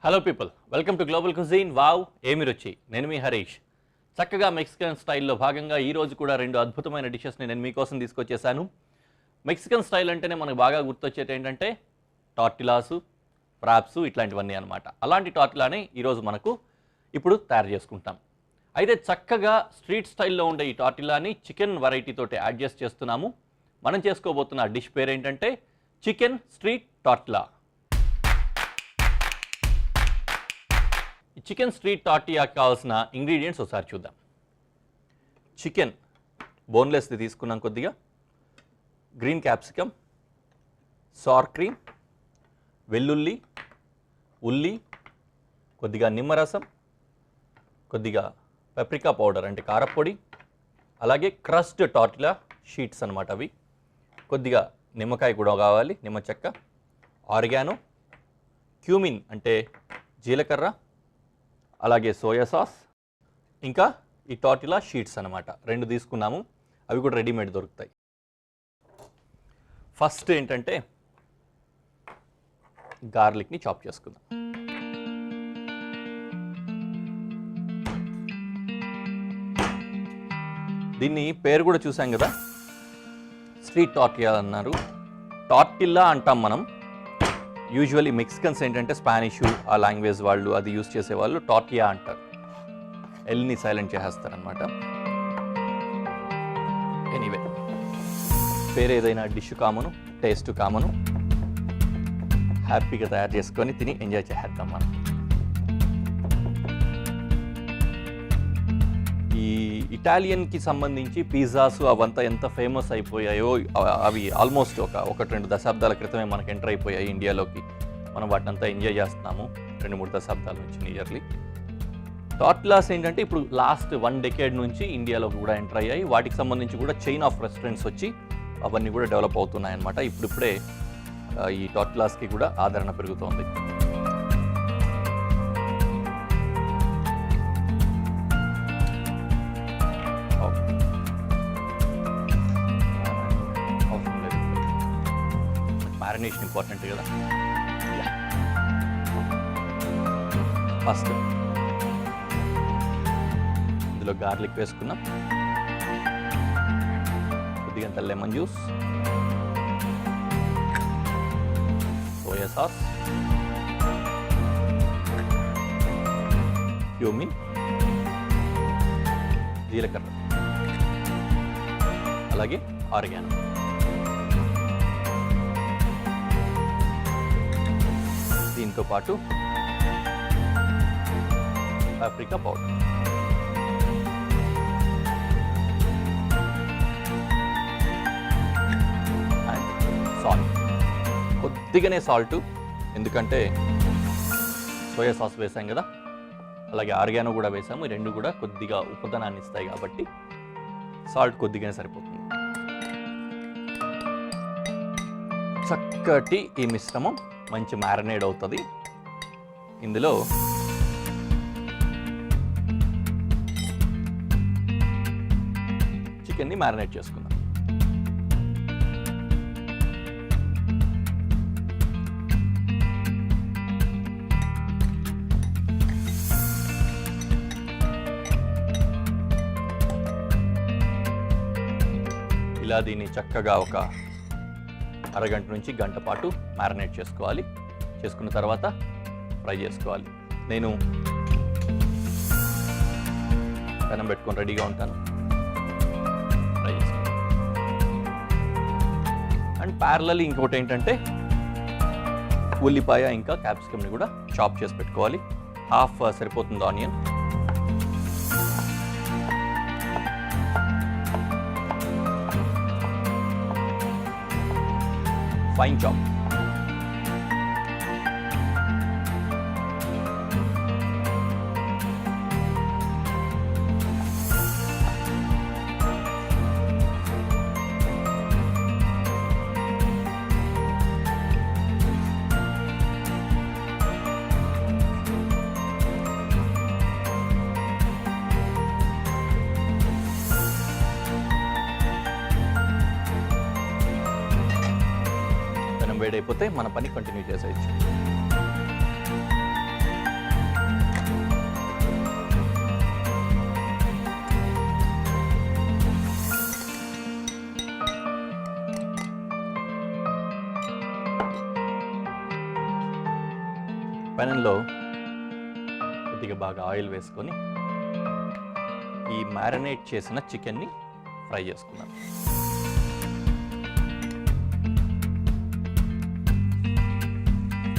Hello people, welcome to global cuisine. Wow ఏమి రుచి. నేను మీ హరీష్. చక్కగా మెక్సికన్ స్టైల్లో భాగంగా ఈరోజు కూడా రెండు అద్భుతమైన డిషెస్ని నేను మీకోసం తీసుకొచ్చేసాను. మెక్సికన్ స్టైల్ అంటేనే మనకు బాగా గుర్తొచ్చేది ఏంటంటే టార్టిలాసు, ఫ్రాప్స్ ఇట్లాంటివన్నీ అనమాట. అలాంటి టార్టిలాని ఈరోజు మనకు ఇప్పుడు తయారు చేసుకుంటాం. అయితే చక్కగా స్ట్రీట్ స్టైల్లో ఉండే ఈ టార్టిలాని చికెన్ వెరైటీతోటి అడ్జస్ట్ చేస్తున్నాము. మనం చేసుకోబోతున్న డిష్ పేరు ఏంటంటే చికెన్ స్ట్రీట్ టార్టిలా. చికెన్ స్ట్రీట్ టార్టియాకి కావాల్సిన ఇంగ్రీడియంట్స్ ఒకసారి చూద్దాం. చికెన్ బోన్లెస్ది తీసుకున్నాం, కొద్దిగా గ్రీన్ క్యాప్సికమ్, సార్ క్రీమ్, వెల్లుల్లి, ఉల్లి, కొద్దిగా నిమ్మరసం, కొద్దిగా పెప్రికా పౌడర్ అంటే కారపొడి, అలాగే క్రస్డ్ టార్టిలా షీట్స్ అన్నమాట అవి, కొద్దిగా నిమ్మకాయ కూడా కావాలి, నిమ్మ చెక్క, ఆరిగానో, క్యూమిన్ అంటే జీలకర్ర, అలాగే సోయా సాస్, ఇంకా ఈ టార్టిలా షీట్స్ అన్నమాట. రెండు తీసుకున్నాము, అవి కూడా రెడీమేడ్ దొరుకుతాయి. ఫస్ట్ ఏంటంటే గార్లిక్ని చాప్ చేసుకుందాం. దీన్ని పేరు కూడా చూసాం కదా, స్ట్రీట్ టార్టిలా అన్నారు. టార్టిల్లా అంటాం మనం. యూజువల్లీ మెక్సికన్స్ ఏంటంటే స్పానిష్ ఆ లాంగ్వేజ్ వాళ్ళు అది యూజ్ చేసేవాళ్ళు టార్టియా అంటారు. ఎల్ని సైలెంట్ చేసేస్తారనమాట. ఎనీవే, పేరు ఏదైనా డిష్ కామను, టేస్ట్ కామను, హ్యాపీగా తయారు చేసుకొని తిని ఎంజాయ్ చేసేద్దాం మనం. ఈ ఇటాలియన్కి సంబంధించి పిజ్జాస్ అవంతా ఎంత ఫేమస్ అయిపోయాయో అవి ఆల్మోస్ట్ ఒకటి రెండు దశాబ్దాల క్రితమే మనకు ఎంటర్ అయిపోయాయి ఇండియాలోకి. మనం వాటినంతా ఎంజాయ్ చేస్తున్నాము 2-3 దశాబ్దాల నుంచి నియర్లీ. టార్టిలాస్ ఏంటంటే ఇప్పుడు లాస్ట్ 1 decade నుంచి ఇండియాలోకి కూడా ఎంటర్ అయ్యాయి. వాటికి సంబంధించి కూడా చైన్ ఆఫ్ రెస్టారెంట్స్ వచ్చి అవన్నీ కూడా డెవలప్ అవుతున్నాయి అన్నమాట. ఇప్పుడిప్పుడే ఈ టార్టిలాస్కి కూడా ఆదరణ పెరుగుతోంది. మ్యారినేషన్ ఇంపార్టెంట్ కదా. ఫస్ట్ ఇందులో గార్లిక్ వేసుకున్నాం, కొద్దిగంత lemon juice, soya sauce, cumin, జీలకర్ర, అలాగే ఆరిగానో. దీంతో పాటు పాప్రికా పౌడర్, అండ్ సాల్ట్. కొద్దిగానే సాల్ట్, ఎందుకంటే సోయా సాస్ వేసాం కదా, అలాగే ఆరిగానో కూడా వేసాము. ఈ రెండు కూడా కొద్దిగా ఉప్పుదనాన్ని ఇస్తాయి కాబట్టి సాల్ట్ కొద్దిగానే సరిపోతుంది. చక్కటి ఈ మిశ్రమం మంచి మ్యారినేట్ అవుతుంది. ఇందులో చికెన్ని మ్యారినేట్ చేసుకుందాం. ఇలా దీన్ని చక్కగా ఒక అరగంట నుంచి గంట పాటు మ్యారినేట్ చేసుకోవాలి. చేసుకున్న తర్వాత ఫ్రై చేసుకోవాలి. నేను పెనం పెట్టుకొని రెడీగా ఉంటాను, ఫ్రై చేసుకోవాలి. అండ్ ప్యారలల్ ఇంకోటి ఏంటంటే ఉల్లిపాయ ఇంకా క్యాప్సికమ్ని కూడా చాప్ చేసి పెట్టుకోవాలి. హాఫ్ సరిపోతుంది ఆనియన్. Fine chop. వేడైపోతే మన పని కంటిన్యూ చేసేయచ్చు. పెనంలో కొద్దిగా బాగా ఆయిల్ వేసుకొని ఈ మ్యారినేట్ చేసిన చికెన్ని ఫ్రై చేసుకున్నాను.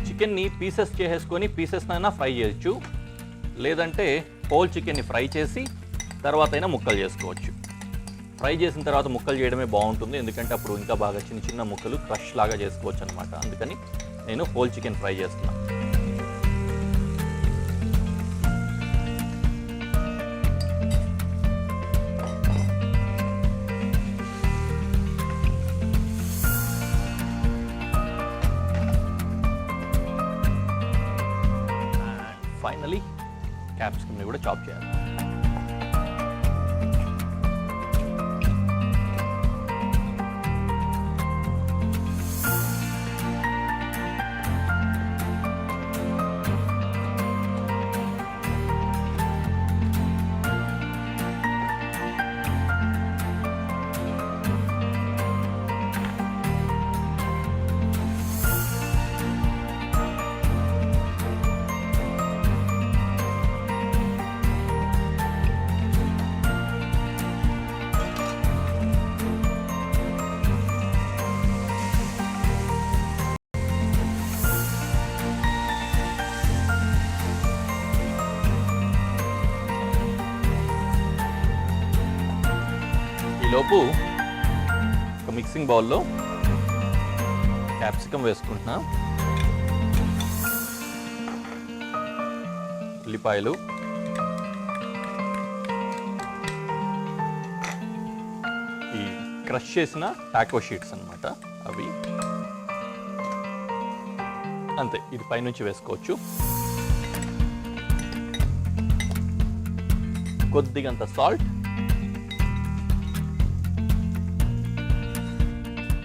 చికెన్ని పీసెస్ చేసేసుకొని పీసెస్నైనా ఫ్రై చేయొచ్చు, లేదంటే హోల్ చికెన్ని ఫ్రై చేసి తర్వాత అయినా ముక్కలు చేసుకోవచ్చు. ఫ్రై చేసిన తర్వాత ముక్కలు చేయడమే బాగుంటుంది, ఎందుకంటే అప్పుడు ఇంకా బాగా చిన్న చిన్న ముక్కలు క్రష్ లాగా చేసుకోవచ్చు అనమాట. అందుకని నేను హోల్ చికెన్ ఫ్రై చేస్తున్నాను. ఫైనలీ క్యాప్సికమ్ని కూడా చాప్ చేయాలి. ఈలోపు ఒక మిక్సింగ్ బౌల్లో క్యాప్సికమ్ వేసుకుంటున్నా, ఉల్లిపాయలు, ఈ క్రష్ చేసిన టాకో షీట్స్ అన్నమాట అవి, అంతే. ఇది పైనుంచి వేసుకోవచ్చు. కొద్దిగంత సాల్ట్,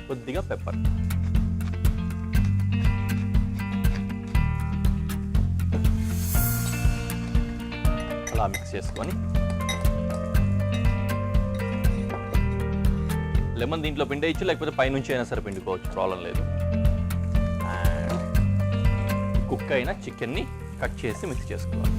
కొద్దిగా పెప్పర్. అలా మిక్స్ చేసుకొని లెమన్ దీంట్లో పిండేయచ్చు, లేకపోతే పైనుంచి అయినా సరే పిండుకోవచ్చు, ప్రాబ్లం లేదు. అండ్ కుక్ అయిన చికెన్ని కట్ చేసి మిక్స్ చేసుకోవాలి.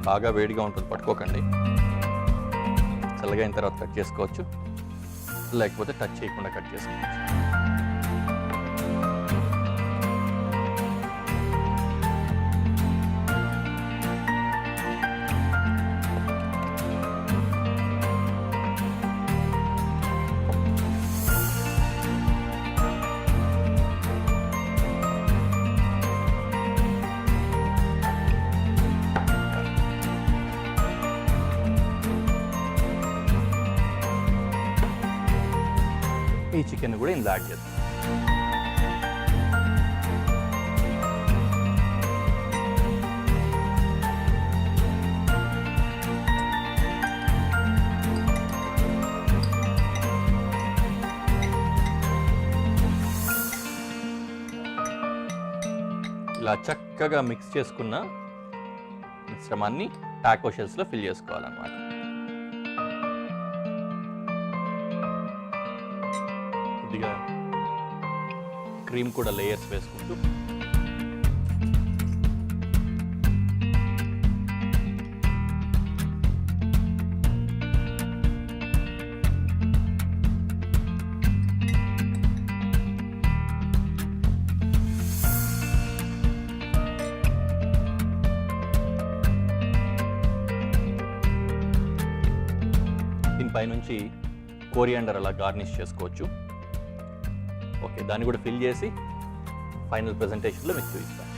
బాగా వేడిగా ఉంటుంది, పట్టుకోకండి. చల్లగా అయిన తర్వాత కట్ చేసుకోవచ్చు, లేకపోతే టచ్ చేయకుండా కట్ చేసుకోవచ్చు. ఈ చికెన్ కూడా ఇందులో యాడ్ చేద్దాం. ఇలా చక్కగా మిక్స్ చేసుకున్న మిశ్రమాన్ని టాకో షెల్స్లో ఫిల్ చేసుకోవాలన్నమాట. కొద్దిగా క్రీమ్ కూడా లేయర్స్ వేసుకుంటూ దీనిపై నుంచి కోరియాండర్ అలా గార్నిష్ చేసుకోవచ్చు. ఓకే, దాన్ని కూడా ఫిల్ చేసి ఫైనల్ ప్రెజెంటేషన్లో మీకు చూపిస్తాను.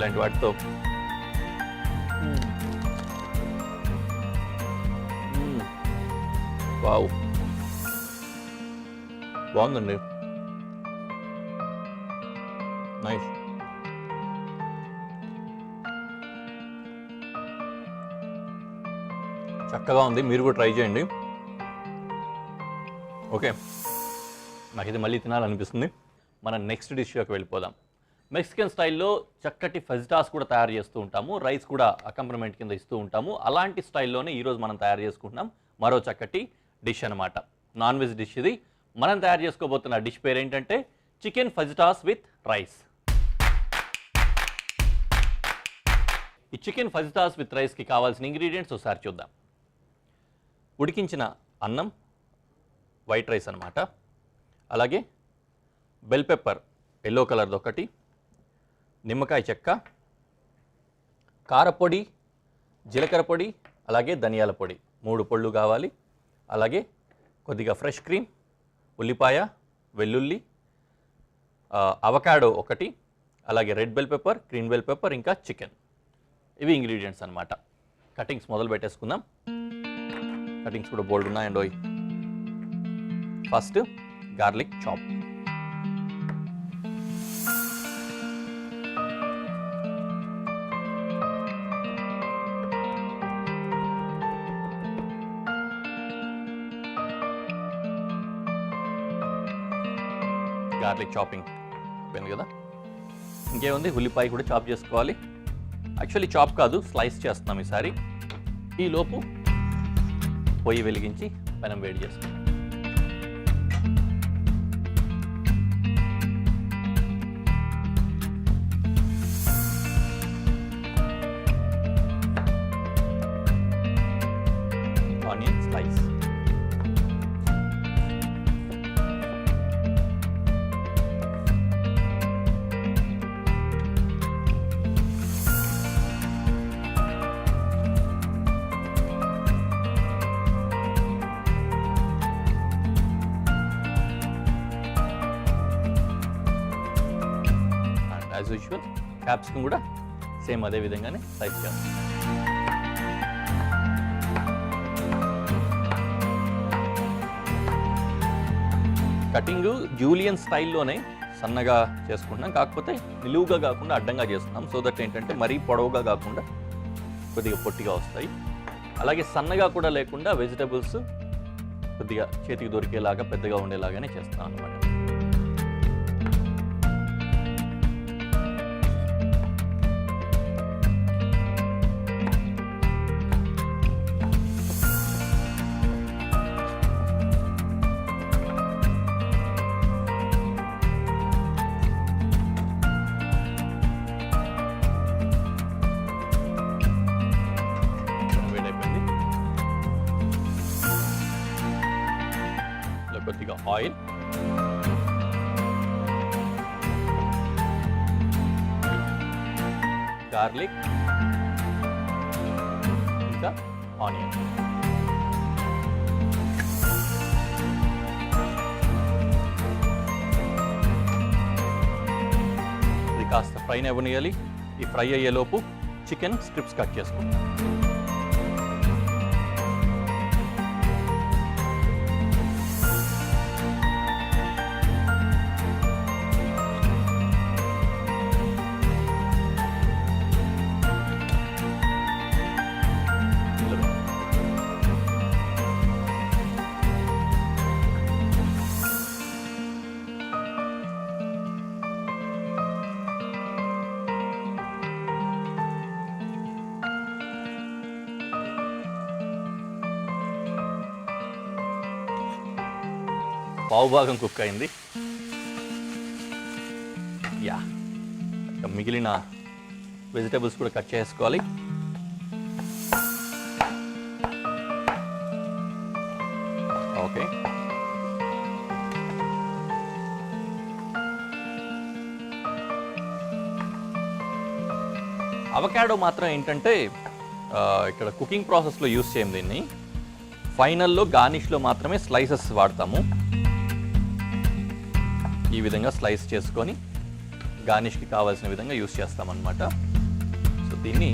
ఇలాంటి వాటితో వావ్, బాగుందండి, నైస్. చక్కగా ఉంది, మీరు కూడా ట్రై చేయండి. ఓకే, నాకు ఇది మళ్ళీ తినాలనిపిస్తుంది. మనం నెక్స్ట్ డిష్లోకి వెళ్ళిపోదాం. మెక్సికన్ స్టైల్లో చక్కటి ఫజిటాస్ కూడా తయారు చేస్తూ ఉంటాము, రైస్ కూడా అకంపనమెంట్ కింద ఇస్తూ ఉంటాము. అలాంటి స్టైల్లోనే ఈరోజు మనం తయారు చేసుకుంటున్నాం మరో చక్కటి డిష్ అనమాట. నాన్ వెజ్ డిష్ ఇది. మనం తయారు చేసుకోబోతున్న డిష్ పేరు ఏంటంటే చికెన్ ఫజిటాస్ విత్ రైస్. ఈ చికెన్ ఫజిటాస్ విత్ రైస్కి కావాల్సిన ఇంగ్రీడియంట్స్ ఒకసారి చూద్దాం. ఉడికించిన అన్నం, వైట్ రైస్ అనమాట. అలాగే బెల్ పెప్పర్ ఎల్లో కలర్ది ఒకటి, నిమ్మకాయ చెక్క, కారపొడి, జీలకర్ర పొడి, అలాగే ధనియాల పొడి 3 పొళ్ళు కావాలి. అలాగే కొద్దిగా ఫ్రెష్ క్రీమ్, ఉల్లిపాయ, వెల్లుల్లి, అవకాడో ఒకటి, అలాగే red bell pepper, green bell pepper, ఇంకా చికెన్. ఇవి ఇంగ్రీడియంట్స్ అనమాట. కటింగ్స్ మొదలు పెట్టేసుకుందాం. కటింగ్స్ కూడా బోల్డ్ ఉన్నాయండి. First garlic chop. Garlic chopping అయిపోయింది కదా. ఇంకేముంది, ఉల్లిపాయ కూడా చాప్ చేసుకోవాలి. యాక్చువల్లీ చాప్ కాదు, స్లైస్ చేస్తున్నాం ఈసారి. ఈలోపు పొయ్యి వెలిగించి పెనం వేడి చేసుకుంటాం. Onion slice, as usual capsicum కూడా సేమ్ అదే విధంగానే స్లైస్ చేస్తాం. కటింగ్ జూలియన్ స్టైల్లోనే సన్నగా చేసుకుంటున్నాం, కాకపోతే నిలువుగా కాకుండా అడ్డంగా చేస్తున్నాం. సో దట్ ఏంటంటే మరీ పొడవుగా కాకుండా కొద్దిగా పొట్టిగా వస్తాయి. అలాగే సన్నగా కూడా లేకుండా వెజిటబుల్స్ కొద్దిగా చేతికి దొరికేలాగా పెద్దగా ఉండేలాగానే చేస్తాం అన్నమాట. కొద్దిగా ఆయిల్, గార్లిక్, ఇంకా ఆనియన్. ఇది కాస్త ఫ్రైని అవ్వనియాలి. ఈ ఫ్రై అయ్యేలోపు చికెన్ స్ట్రిప్స్ కట్ చేసుకుంటాం. పావు భాగం కుక్ అయింది. యా, మిగిలిన వెజిటేబుల్స్ కూడా కట్ చేసుకోవాలి. ఓకే, అవకాడో మాత్రం ఏంటంటే ఇక్కడ కుకింగ్ ప్రాసెస్లో యూస్ చేయం దీన్ని. ఫైనల్లో గార్నిష్లో మాత్రమే స్లైసెస్ వాడతాము. ఈ విధంగా స్లైస్ చేసుకొని గార్నిష్కి కావాల్సిన విధంగా యూస్ చేస్తామన్నమాట. దీన్ని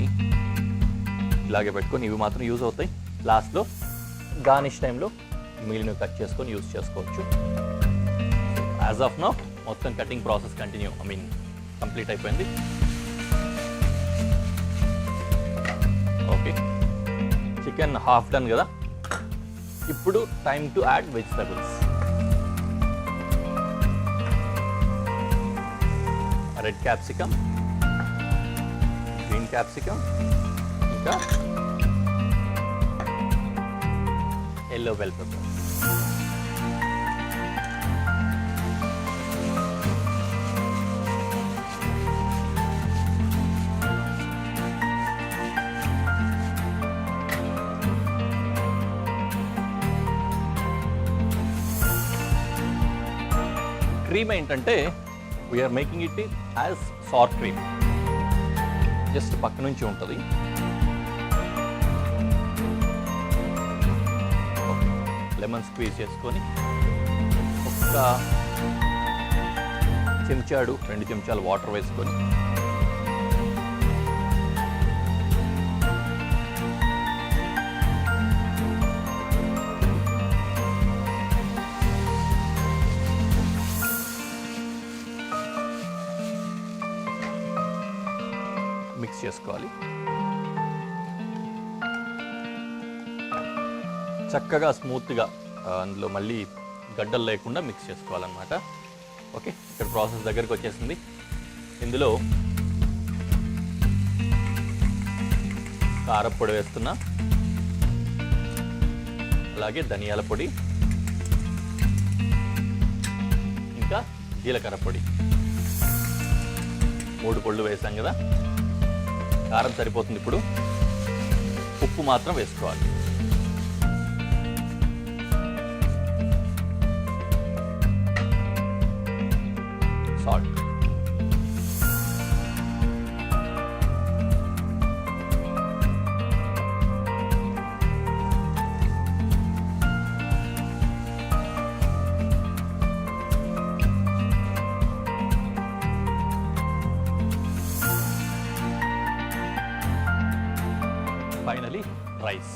ఇలాగే పెట్టుకొని ఇవి మాత్రం యూజ్ అవుతాయి. లాస్ట్లో గార్నిష్ టైంలో మిగిలినవి కట్ చేసుకొని యూజ్ చేసుకోవచ్చు. యాజ్ ఆఫ్ నౌ మొత్తం కటింగ్ ప్రాసెస్ కంప్లీట్ అయిపోయింది. ఓకే, చికెన్ హాఫ్ డన్ కదా. ఇప్పుడు time to add vegetables. Red capsicum, green capsicum, ఇంకా ఎల్లో బెల్ పెప్పర్. క్రీమ్ ఏంటంటే we are making it as sour cream. Just పక్క నుంచి ఉంటుంది. లెమన్ స్క్వీజ్ చేసుకొని ఒక చెంచాడు 2 చెంచాలు వాటర్ వేసుకొని మిక్స్ చేసుకోవాలి. చక్కగా స్మూత్గా అందులో మళ్ళీ గడ్డలు లేకుండా మిక్స్ చేసుకోవాలన్నమాట. ఓకే, ఇక్కడ ప్రాసెస్ దగ్గరికి వచ్చేసింది. ఇందులో కారప్పొడి వేస్తున్నా, అలాగే ధనియాల పొడి, ఇంకా జీలకర్ర పొడి. 3 పొళ్ళు వేసాం కదా. కారం సరిపోతుంది. ఇప్పుడు ఉప్పు మాత్రం వేసుకోవాలి. సాల్ట్. Finally rice.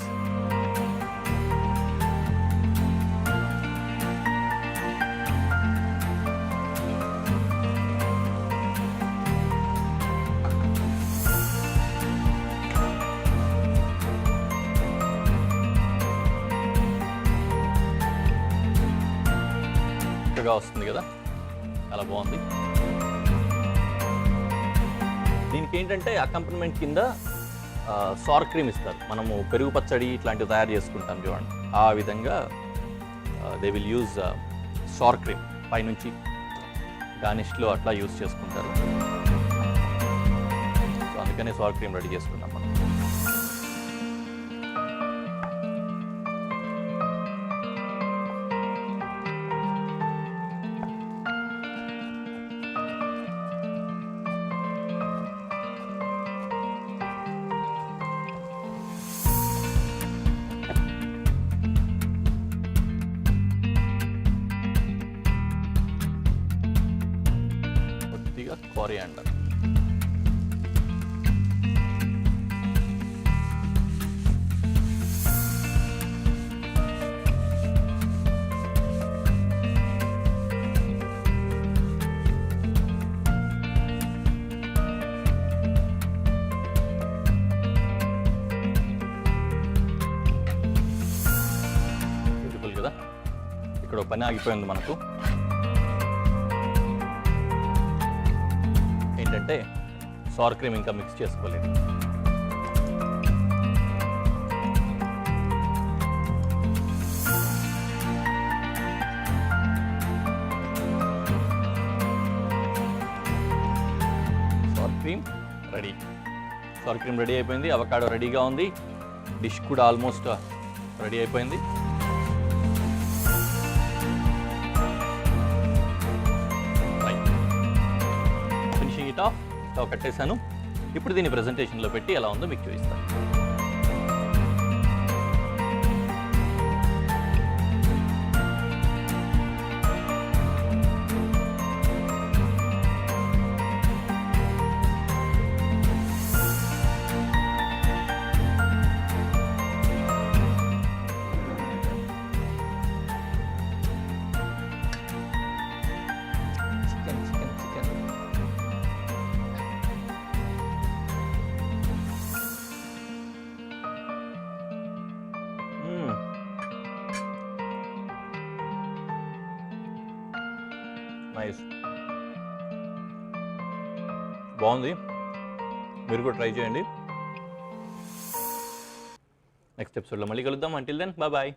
చక్కగా వస్తుంది కదా, చాలా బాగుంది. దీనికి ఏంటంటే అకంపన్మెంట్ కింద సార్ క్రీమ్ ఇస్తారు. మనము పెరుగు పచ్చడి ఇట్లాంటివి తయారు చేసుకుంటాం చూడండి, ఆ విధంగా they will use sir cream పైనుంచి గార్నిష్లో అట్లా యూజ్ చేసుకుంటారు. సో అందుకనే సార్ క్రీమ్ రెడీ చేసుకున్నాం మనం. కొరియాండర్. బ్యూటిఫుల్ కదా. ఇక్కడ పని ఆగిపోయింది మనకు. ఏంటంటే సార్ క్రీమ్ ఇంకా మిక్స్ చేసుకోలేదు. Sir cream ready. Sir cream ready అయిపోయింది. అవకాడో రెడీగా ఉంది. డిష్ కూడా ఆల్మోస్ట్ రెడీ అయిపోయింది. స్టవ్ కట్టేశాను. ఇప్పుడు దీన్ని ప్రెజెంటేషన్లో పెట్టి ఎలా ఉందో మీకు చూపిస్తాను. నైస్. బాగుంది, మీరు కూడా ట్రై చేయండి. నెక్స్ట్ ఎపిసోడ్లో మళ్ళీ కలుద్దాం. Until then bye.